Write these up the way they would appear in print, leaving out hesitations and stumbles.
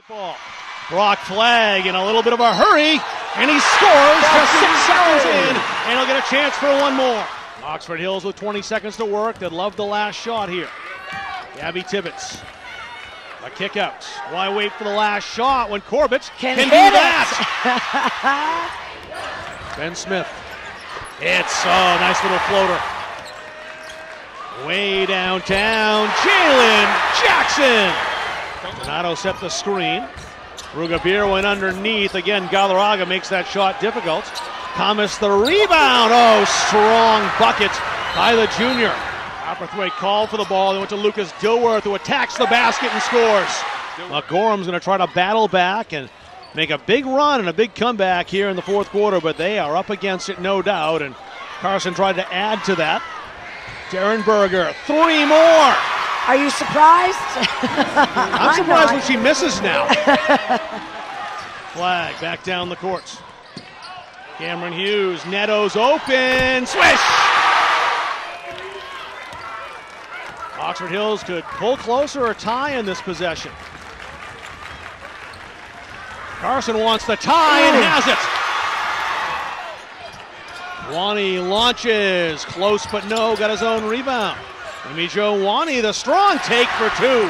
Ball. Brock Flagg in a little bit of a hurry, and he scores just 6 seconds in, and he'll get a chance for one more. Oxford Hills with 20 seconds to work. They'd love the last shot here. Gabby Tibbetts. A kick out. Why wait for the last shot when Corbett can do that? Ben Smith. It's nice little floater. Way downtown, Jalen Jackson. Donato set the screen. Rugabir went underneath. Again, Galarraga makes that shot difficult. Thomas the rebound. Oh, strong bucket by the junior. Copperthwaite called for the ball. They went to Lucas Dilworth, who attacks the basket and scores. Gorham's going to try to battle back and make a big run and a big comeback here in the fourth quarter, but they are up against it, no doubt, and Carson tried to add to that. Darren Berger, 3 more. Are you surprised? I'm surprised when she misses now. Flag back down the courts. Cameron Hughes, Neto's open, swish! Oxford Hills could pull closer or tie in this possession. Carson wants the tie and has it. Wani launches, close but no, got his own rebound. Amijo Wani, the strong take for 2.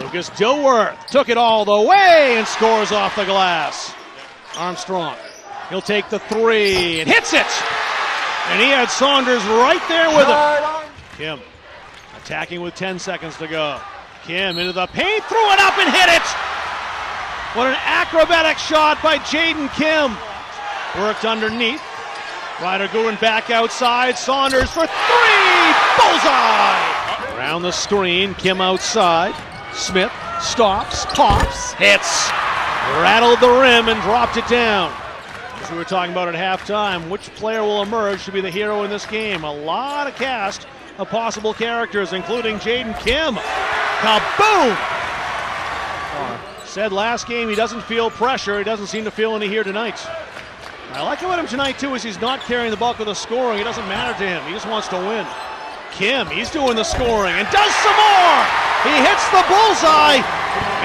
Lucas Dilworth took it all the way and scores off the glass. Armstrong, he'll take the 3 and hits it. And he had Saunders right there with him. Kim attacking with 10 seconds to go. Kim into the paint, threw it up and hit it. What an acrobatic shot by Jaden Kim. Worked underneath. Ryder Goodwin back outside. Saunders for 3. Bullseye! Around the screen. Kim outside. Smith stops, pops, hits. Rattled the rim and dropped it down. As we were talking about at halftime, which player will emerge to be the hero in this game? A lot of cast of possible characters, including Jaden Kim. Kaboom! Said last game he doesn't feel pressure. He doesn't seem to feel any here tonight. I like about him tonight, too, is he's not carrying the bulk of the scoring. It doesn't matter to him. He just wants to win. Kim, he's doing the scoring and does some more. He hits the bullseye,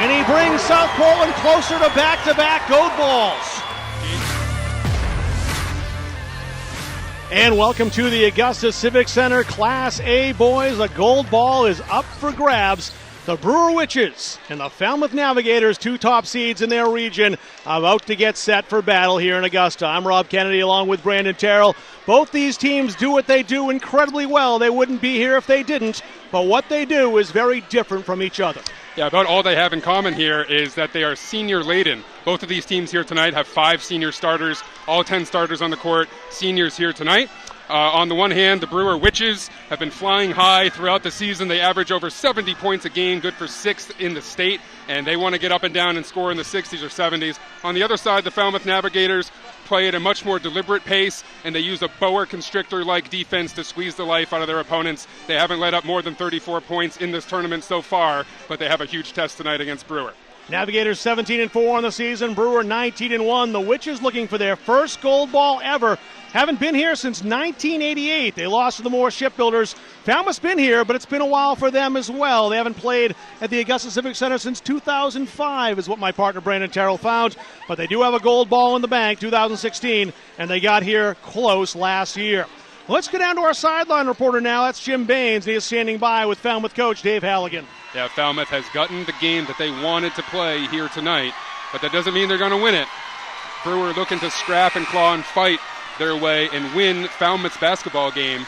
and he brings South Portland closer to back-to-back gold balls. And welcome to the Augusta Civic Center Class A, boys. The gold ball is up for grabs. The Brewer Witches and the Falmouth Navigators, 2 top seeds in their region, about to get set for battle here in Augusta. I'm Rob Kennedy along with Brandon Terrell. Both these teams do what they do incredibly well. They wouldn't be here if they didn't, but what they do is very different from each other. Yeah, about all they have in common here is that they are senior-laden. Both of these teams here tonight have 5 senior starters, all 10 starters on the court, seniors here tonight. On the one hand, the Brewer Witches have been flying high throughout the season. They average over 70 points a game, good for 6th in the state, and they want to get up and down and score in the 60s or 70s. On the other side, the Falmouth Navigators play at a much more deliberate pace, and they use a boa constrictor-like defense to squeeze the life out of their opponents. They haven't let up more than 34 points in this tournament so far, but they have a huge test tonight against Brewer. Navigators 17-4 on the season, Brewer 19-1. The Witches looking for their first gold ball ever. Haven't been here since 1988. They lost to the Moore Shipbuilders. Falmouth's been here, but it's been a while for them as well. They haven't played at the Augusta Civic Center since 2005 is what my partner Brandon Terrell found. But they do have a gold ball in the bank, 2016, and they got here close last year. Let's go down to our sideline reporter now. That's Jim Baines. He is standing by with Falmouth coach Dave Halligan. Yeah, Falmouth has gotten the game that they wanted to play here tonight, but that doesn't mean they're going to win it. Brewer looking to scrap and claw and fight their way and win Falmouth's basketball game.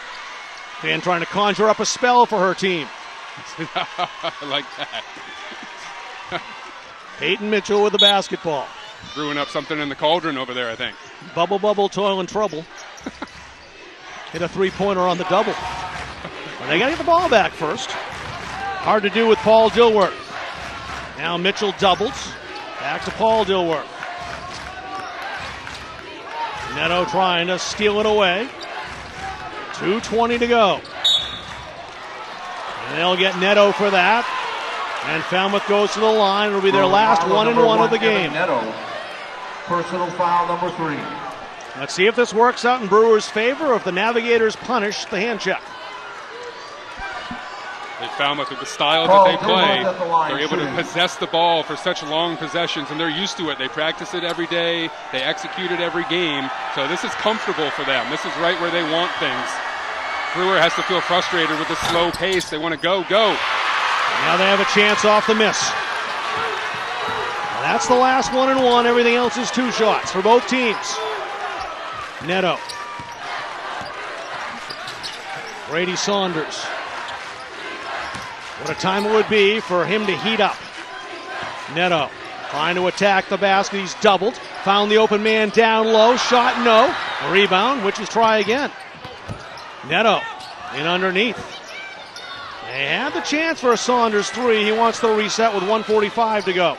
And trying to conjure up a spell for her team. I like that. Peyton Mitchell with the basketball. Brewing up something in the cauldron over there, I think. Bubble, bubble, toil, and trouble. Hit a 3-pointer on the double. But they got to get the ball back first. Hard to do with Paul Dilworth. Now Mitchell doubles. Back to Paul Dilworth. Neto trying to steal it away. 2:20 to go. And they'll get Neto for that. And Falmouth goes to the line. It'll be their last 1-and-1 of the game. Neto, personal foul number 3. Let's see if this works out in Brewer's favor or if the Navigators punish the hand check. Falmouth, with the style that they play, they're able to possess the ball for such long possessions, and they're used to it. They practice it every day. They execute it every game. So this is comfortable for them. This is right where they want things. Brewer has to feel frustrated with the slow pace. They want to go. Now they have a chance off the miss. That's the last 1-1. Everything else is 2 shots for both teams. Neto. Brady Saunders. What a time it would be for him to heat up. Neto trying to attack the basket. He's doubled. Found the open man down low. Shot, no. A rebound, which is try again. Neto in underneath. They had the chance for a Saunders 3. He wants the reset with 1:45 to go.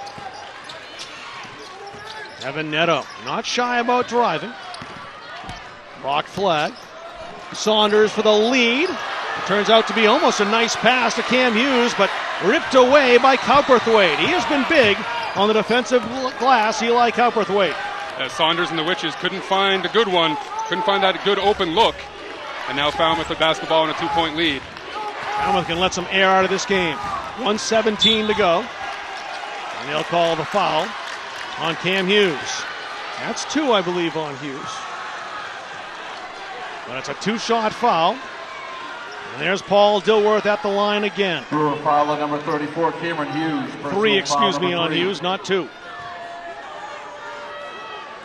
Evan Neto not shy about driving. Rock flag. Saunders for the lead. Turns out to be almost a nice pass to Cam Hughes, but ripped away by Cowperthwaite. He has been big on the defensive glass, Eli Cowperthwaite. Saunders and the Witches couldn't find a good one, couldn't find that good open look, and now Falmouth with basketball in a 2-point lead. Falmouth can let some air out of this game. 1:17 to go, and they'll call the foul on Cam Hughes. That's 2, I believe, on Hughes. But it's a 2-shot foul. And there's Paul Dilworth at the line again. Brewer foul on number 34, Cameron Hughes. 3, excuse me, on Hughes, not 2.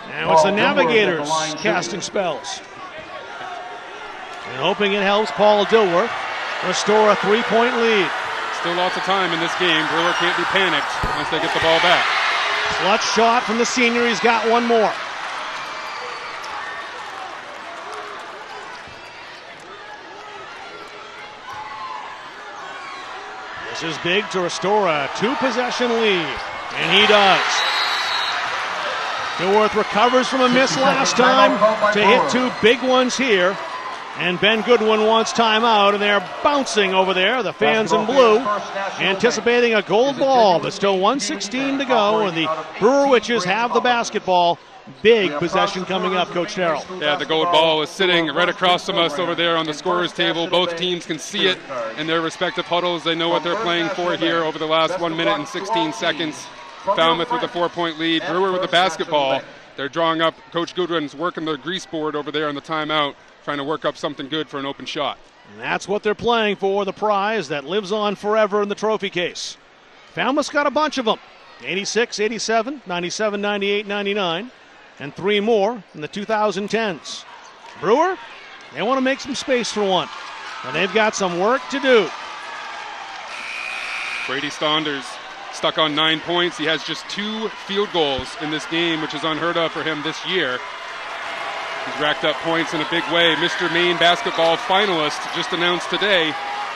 Now it's the Navigators casting spells. And hoping it helps Paul Dilworth restore a 3-point lead. Still lots of time in this game. Brewer can't be panicked once they get the ball back. Clutch shot from the senior. He's got one more. This is big to restore a 2-possession lead, and he does. Dilworth recovers from a miss last time to hit 2 big ones here, and Ben Goodwin wants timeout, and they're bouncing over there, the fans in blue, anticipating a gold ball, but still 1:16 to go, and the Brewer Witches have the basketball. Big possession coming up, Coach Terrell. Yeah, the gold ball is sitting right across from us over there on the scorer's table. Both teams can see it in their respective huddles. They know what they're playing for here over the last 1 minute and 16 seconds. Falmouth with a 4-point lead. Brewer with the basketball. They're drawing up. Coach Goodwin's working the grease board over there on the timeout, trying to work up something good for an open shot. And that's what they're playing for, the prize that lives on forever in the trophy case. Falmouth's got a bunch of them. 86, 87, 97, 98, 99. And 3 more in the 2010s. Brewer, they want to make some space for one. And they've got some work to do. Brady Saunders stuck on 9 points. He has just 2 field goals in this game, which is unheard of for him this year. He's racked up points in a big way. Mr. Maine basketball finalist just announced today.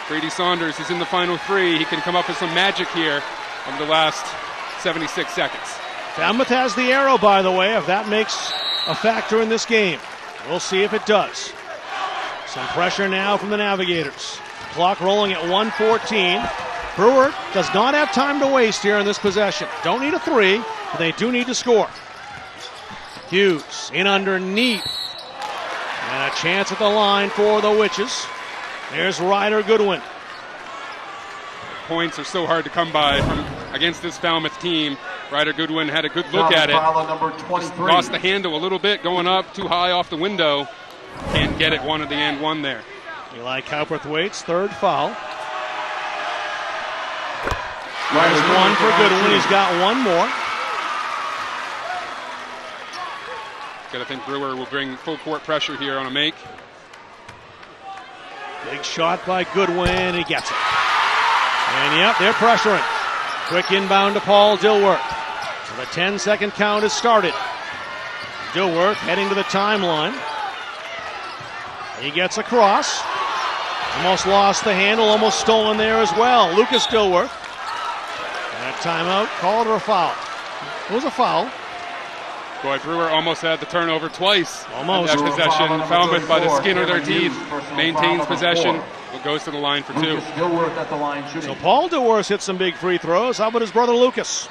Brady Saunders is in the final 3. He can come up with some magic here over the last 76 seconds. Falmouth has the arrow, by the way, if that makes a factor in this game. We'll see if it does. Some pressure now from the Navigators. Clock rolling at 1:14. Brewer does not have time to waste here in this possession. Don't need a 3, but they do need to score. Hughes in underneath. And a chance at the line for the Witches. There's Ryder Goodwin. Points are so hard to come by from against this Falmouth team. Ryder Goodwin had a good look at it. Just lost the handle a little bit, going up too high off the window. Can't get it one at the end, one there. Eli Cowperthwaite's 3rd foul. There's 1 for Goodwin. He's got 1 more. Gotta think Brewer will bring full court pressure here on a make. Big shot by Goodwin. He gets it. And yep, they're pressuring. Quick inbound to Paul Dilworth. So the 10-second count has started. Dilworth heading to the timeline. He gets across. Almost lost the handle, almost stolen there as well. Lucas Dilworth. And a timeout called or a foul. It was a foul. Boy, Brewer almost had the turnover twice. Almost. That possession. Falmouth by the skin of their teeth. Maintains possession. But goes to the line for 2. So Paul Dilworth hit some big free throws. How about his brother Lucas?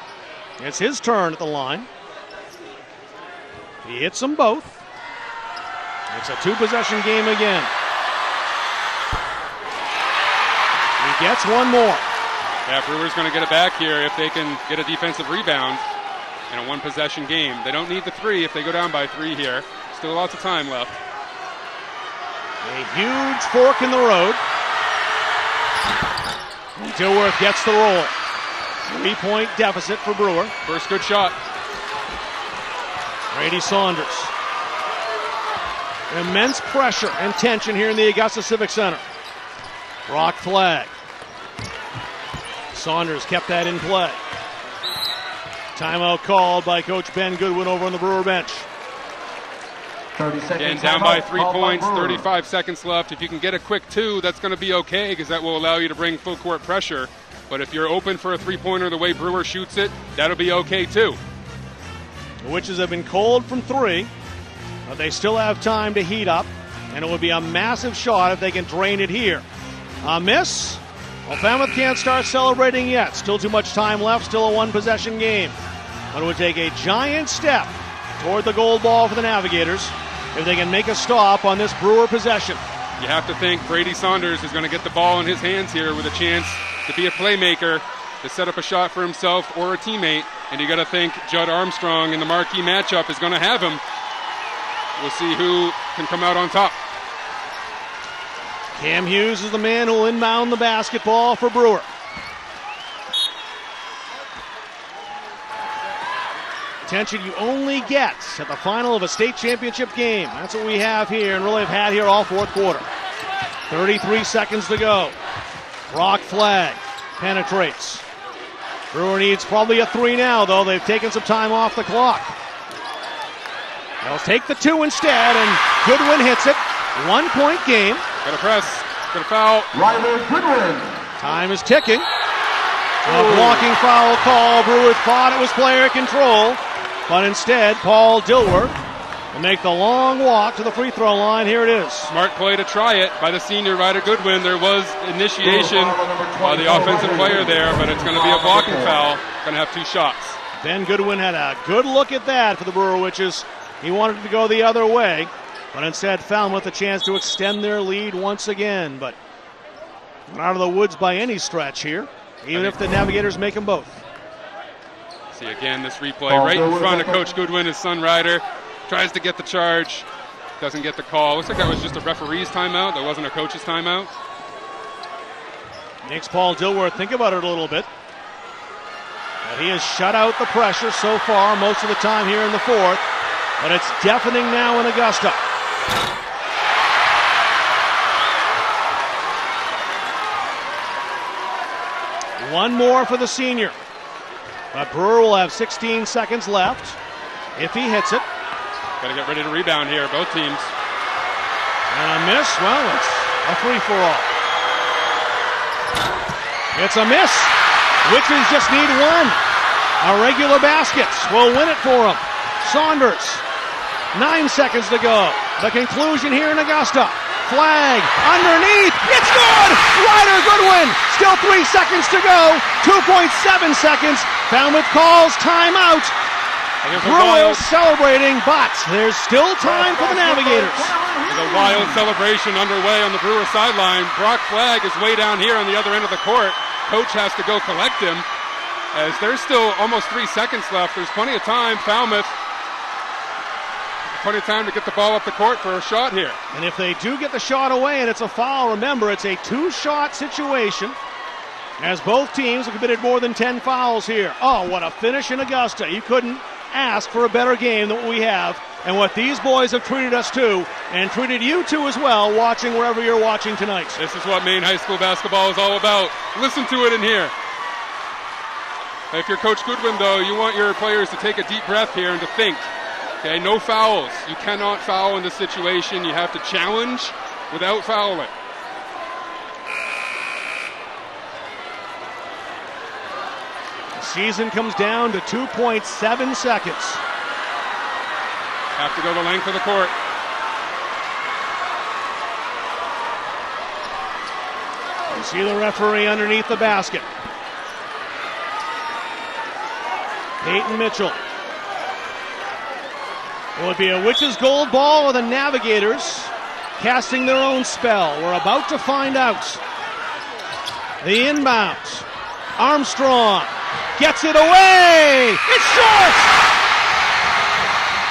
It's his turn at the line. He hits them both. It's a 2-possession game again. gets one more. Yeah, Brewers going to get it back here if they can get a defensive rebound in a one-possession game. They don't need the 3 if they go down by 3 here. Still lots of time left. A huge fork in the road. Dilworth gets the roll. 3-point deficit for Brewer. First good shot. Brady Saunders. Immense pressure and tension here in the Augusta Civic Center. Rock flag. Saunders kept that in play. Timeout called by Coach Ben Goodwin over on the Brewer bench. 30 seconds. Again, down by 3 points, 35 seconds left. If you can get a quick 2, that's going to be okay because that will allow you to bring full court pressure. But if you're open for a 3-pointer the way Brewer shoots it, that'll be okay too. The Witches have been cold from 3, but they still have time to heat up, and it would be a massive shot if they can drain it here. A miss. Well, Falmouth can't start celebrating yet. Still too much time left, still a one-possession game. But it would take a giant step toward the gold ball for the Navigators if they can make a stop on this Brewer possession. You have to think Brady Saunders is going to get the ball in his hands here with a chance to be a playmaker, to set up a shot for himself or a teammate. And you got to think Judd Armstrong in the marquee matchup is going to have him. We'll see who can come out on top. Cam Hughes is the man who will inbound the basketball for Brewer. Attention you only get at the final of a state championship game. That's what we have here and really have had here all fourth quarter. 33 seconds to go. Rock flag penetrates. Brewer needs probably a 3 now, though. They've taken some time off the clock. They'll take the 2 instead, and Goodwin hits it. 1-point game. Got to press. Got to foul. Ryler Goodwin. Time is ticking. A blocking foul call. Brewer thought it was player control, but instead, Paul Dilworth will make the long walk to the free throw line. Here it is. Smart play to try it by the senior Ryder Goodwin. There was initiation by the offensive player there, but it's going to be a blocking foul. Going to have 2 shots. Ben Goodwin had a good look at that for the Brewer Witches. He wanted to go the other way, but instead Falmouth a chance to extend their lead once again. But not out of the woods by any stretch here, even if the Navigators make them both. See again this replay right in front of Coach Goodwin, his son Ryder. Tries to get the charge, doesn't get the call. Looks like that was just a referee's timeout. That wasn't a coach's timeout. Makes Paul Dilworth think about it a little bit. But he has shut out the pressure so far most of the time here in the fourth. But it's deafening now in Augusta. One more for the senior. But Brewer will have 16 seconds left if he hits it. Got to get ready to rebound here, both teams. And a miss. Well, it's a free-for-all. It's a miss. Witches just need 1. A regular basket will win it for them. Saunders. 9 seconds to go. The conclusion here in Augusta. Flag underneath. It's good. Ryder Goodwin. Still 3 seconds to go. 2.7 seconds. Falmouth calls timeout. Brewer celebrating, but there's still time for the Navigators. There's a wild celebration underway on the Brewer sideline. Brock Flagg is way down here on the other end of the court. Coach has to go collect him. As there's still almost 3 seconds left. There's plenty of time. Falmouth, plenty of time to get the ball up the court for a shot here. And if they do get the shot away and it's a foul, remember it's a 2-shot situation. As both teams have committed more than 10 fouls here. Oh, what a finish in Augusta. You couldn't ask for a better game than what we have and what these boys have treated us to and treated you to as well, watching wherever you're watching tonight. This is what Maine high school basketball is all about. Listen to it in here. If you're Coach Goodwin, though, you want your players to take a deep breath here and to think. Okay, no fouls. You cannot foul in this situation. You have to challenge without fouling. Season comes down to 2.7 seconds. Have to go the length of the court. You see the referee underneath the basket. Peyton Mitchell. Will it be a Witches gold ball or the Navigators casting their own spell? We're about to find out. The inbounds. Armstrong gets it away. It's short.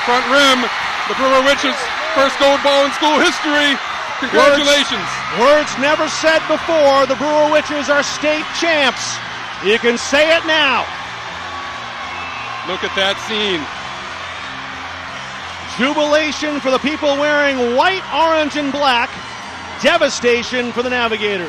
Front rim. The Brewer Witches' first gold ball in school history. Congratulations. Words never said before. The Brewer Witches are state champs. You can say it now. Look at that scene. Jubilation for the people wearing white, orange, and black. Devastation for the Navigators.